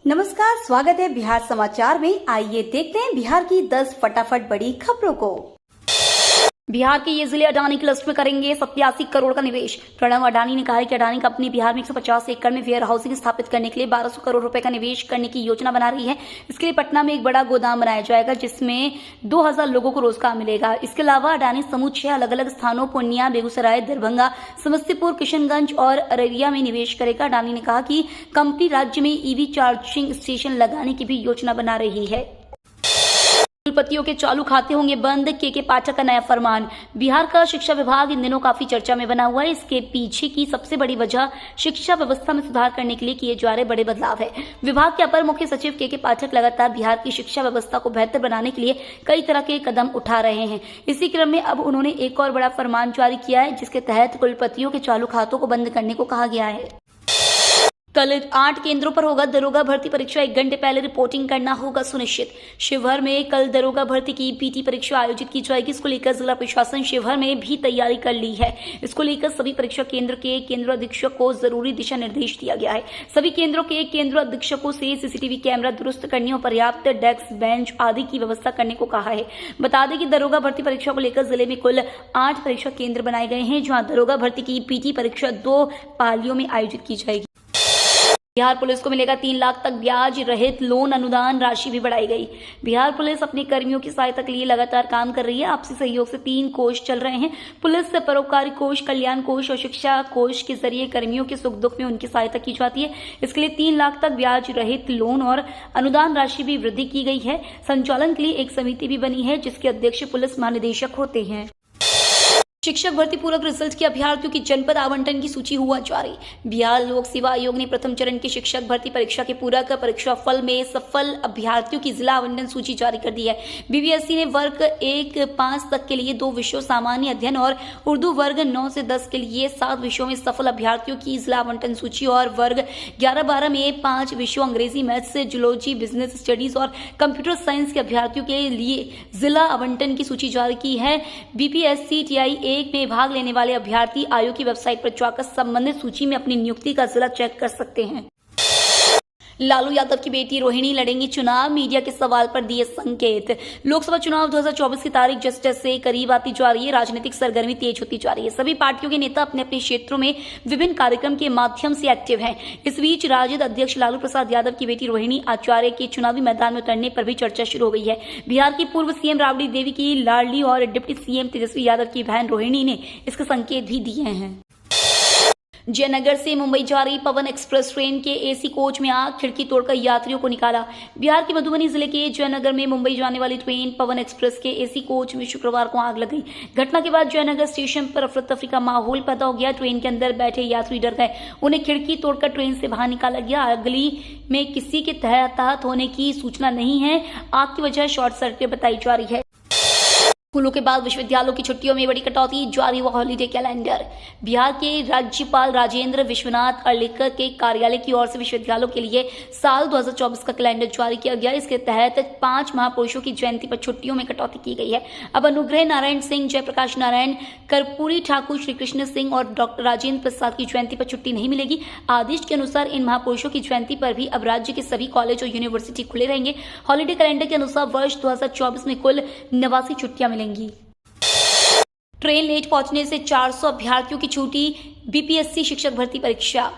नमस्कार, स्वागत है बिहार समाचार में। आइए देखते हैं बिहार की 10 फटाफट बड़ी खबरों को। बिहार के ये जिले अडानी क्लस्टर में करेंगे 87 करोड़ का निवेश। प्रणव अडानी ने कहा है कि अडानी कंपनी बिहार में 150 एकड़ में वेयर हाउसिंग स्थापित करने के लिए 1200 करोड़ रुपए का निवेश करने की योजना बना रही है। इसके लिए पटना में एक बड़ा गोदाम बनाया जाएगा जिसमें 2000 लोगों को रोजगार मिलेगा। इसके अलावा अडानी समूह 6 अलग अलग स्थानों पूर्णिया, बेगूसराय, दरभंगा, समस्तीपुर, किशनगंज और अररिया में निवेश करेगा। अडानी ने कहा कि कंपनी राज्य में ईवी चार्जिंग स्टेशन लगाने की भी योजना बना रही है। कुलपतियों के चालू खाते होंगे बंद, के पाठक का नया फरमान। बिहार का शिक्षा विभाग इन दिनों काफी चर्चा में बना हुआ है। इसके पीछे की सबसे बड़ी वजह शिक्षा व्यवस्था में सुधार करने के लिए किए जा रहे बड़े बदलाव है। विभाग के अपर मुख्य सचिव के पाठक लगातार बिहार की शिक्षा व्यवस्था को बेहतर बनाने के लिए कई तरह के कदम उठा रहे हैं। इसी क्रम में अब उन्होंने एक और बड़ा फरमान जारी किया है जिसके तहत कुलपतियों के चालू खातों को बंद करने को कहा गया है। कल 8 केंद्रों पर होगा दरोगा भर्ती परीक्षा। 1 घंटे पहले रिपोर्टिंग करना होगा सुनिश्चित। शिवहर में कल दरोगा भर्ती की पीटी परीक्षा आयोजित की जाएगी। इसको लेकर जिला प्रशासन शिवहर में भी तैयारी कर ली है। इसको लेकर सभी परीक्षा केंद्र के केंद्र अधीक्षक को जरूरी दिशा निर्देश दिया गया है। सभी केंद्रों के केंद्र अधीक्षकों से सीसीटीवी कैमरा दुरुस्त करने और पर्याप्त डेस्क, बेंच आदि की व्यवस्था करने को कहा है। बता दें कि दरोगा भर्ती परीक्षा को लेकर जिले में कुल 8 परीक्षा केंद्र बनाए गए हैं जहां दरोगा भर्ती की पीटी परीक्षा 2 पालियों में आयोजित की जाएगी। बिहार पुलिस को मिलेगा 3 लाख तक ब्याज रहित लोन अनुदान राशि भी बढ़ाई गई। बिहार पुलिस अपने कर्मियों की सहायता के लिए लगातार काम कर रही है। आपसी सहयोग से 3 कोष चल रहे हैं। पुलिस से परोपकारी कोष, कल्याण कोष और शिक्षा कोष के जरिए कर्मियों के सुख दुख में उनकी सहायता की जाती है। इसके लिए 3 लाख तक ब्याज रहित लोन और अनुदान राशि भी वृद्धि की गई है। संचालन के लिए एक समिति भी बनी है जिसके अध्यक्ष पुलिस महानिदेशक होते हैं। शिक्षक भर्ती पूरक रिजल्ट के अभ्यर्थियों की जनपद आवंटन की सूची हुआ जारी। बिहार लोक सेवा आयोग ने प्रथम चरण की शिक्षक भर्ती परीक्षा के पूरक परीक्षा फल में सफल अभ्यर्थियों की जिला आवंटन सूची जारी कर दी है। बीबीएसई ने वर्ग 1-5 तक के लिए 2 विषयों सामान्य अध्ययन और उर्दू, वर्ग 9 से 10 के लिए 7 विषयों में सफल अभ्यर्थियों की जिला आवंटन सूची और वर्ग 11-12 में 5 विषयों अंग्रेजी, मैथ्स, जूलॉजी, बिजनेस स्टडीज और कंप्यूटर साइंस के अभ्यर्थियों के लिए जिला आवंटन की सूची जारी की है। बीपीएससी टीआई 1 में भाग लेने वाले अभ्यर्थी आयोग की वेबसाइट पर जाकर संबंधित सूची में अपनी नियुक्ति का जिला चेक कर सकते हैं। लालू यादव की बेटी रोहिणी लड़ेंगी चुनाव, मीडिया के सवाल पर दिए संकेत। लोकसभा चुनाव 2024 की तारीख जैसे करीब आती जा रही है, राजनीतिक सरगर्मी तेज होती जा रही है। सभी पार्टियों के नेता अपने अपने क्षेत्रों में विभिन्न कार्यक्रम के माध्यम से एक्टिव हैं। इस बीच राजद अध्यक्ष लालू प्रसाद यादव की बेटी रोहिणी आचार्य के चुनावी मैदान में उतरने पर भी चर्चा शुरू हो गई है। बिहार की पूर्व सीएम राबड़ी देवी की लाडली और डिप्टी सीएम तेजस्वी यादव की बहन रोहिणी ने इसके संकेत भी दिए हैं। जयनगर से मुंबई जा रही पवन एक्सप्रेस ट्रेन के एसी कोच में आग, खिड़की तोड़कर यात्रियों को निकाला। बिहार के मधुबनी जिले के जयनगर में मुंबई जाने वाली ट्रेन पवन एक्सप्रेस के एसी कोच में शुक्रवार को आग लग गई। घटना के बाद जयनगर स्टेशन पर अफरा तफरी का माहौल पैदा हो गया। ट्रेन के अंदर बैठे यात्री डर गए। उन्हें खिड़की तोड़कर ट्रेन से बाहर निकाला गया। अगली में किसी के हताहत होने की सूचना नहीं है। आग की वजह शॉर्ट सर्किट बताई जा रही है। स्कूलों के बाद विश्वविद्यालयों की छुट्टियों में बड़ी कटौती, जारी हुआ हॉलीडे कैलेंडर। बिहार के राज्यपाल राजेंद्र विश्वनाथ अर्लेकर के कार्यालय की ओर से विश्वविद्यालयों के लिए साल 2024 का कैलेंडर जारी किया गया। इसके तहत 5 महापुरुषों की जयंती पर छुट्टियों में कटौती की गई है। अब अनुग्रह नारायण सिंह, जयप्रकाश नारायण, कर्पूरी ठाकुर, श्री कृष्ण सिंह और डॉक्टर राजेंद्र प्रसाद की जयंती पर छुट्टी नहीं मिलेगी। आदेश के अनुसार इन महापुरुषों की जयंती पर भी अब राज्य के सभी कॉलेज और यूनिवर्सिटी खुले रहेंगे। हॉलीडे कैलेंडर के अनुसार वर्ष 2024 में कुल 89 छुट्टियां मिलेंगी। ट्रेन लेट पहुंचने से 400 अभ्यर्थियों की छूटी बीपीएससी शिक्षक भर्ती परीक्षा।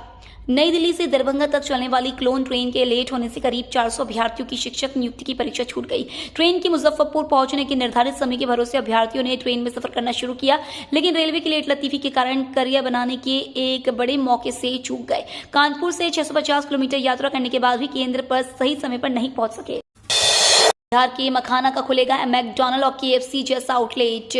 नई दिल्ली से दरभंगा तक चलने वाली क्लोन ट्रेन के लेट होने से करीब 400 अभ्यर्थियों की शिक्षक नियुक्ति की परीक्षा छूट गई। ट्रेन के मुजफ्फरपुर पहुंचने के निर्धारित समय के भरोसे अभ्यर्थियों ने ट्रेन में सफर करना शुरू किया, लेकिन रेलवे की लेट लतीफी के कारण करियर बनाने के एक बड़े मौके से चूक गए। कानपुर से 650 किलोमीटर यात्रा करने के बाद भी केंद्र पर सही समय पर नहीं पहुंच सके। बिहार के मखाना का खुलेगा मैकडॉनल्ड और केएफसी जैसा आउटलेट।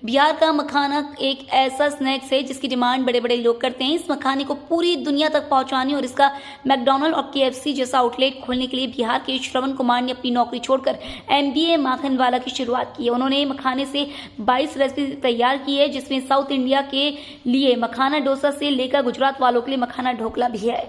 बिहार का मखाना एक ऐसा स्नैक्स है जिसकी डिमांड बड़े बड़े लोग करते हैं। इस मखाने को पूरी दुनिया तक पहुंचाने और इसका मैकडॉनल्ड और केएफसी जैसा आउटलेट खोलने के लिए बिहार के श्रवण कुमार ने अपनी नौकरी छोड़कर एमबीए माखनवाला की शुरुआत की है। उन्होंने मखाने से 22 रेसिपी तैयार की है जिसमें साउथ इंडिया के लिए मखाना डोसा से लेकर गुजरात वालों के लिए मखाना ढोकला भी है।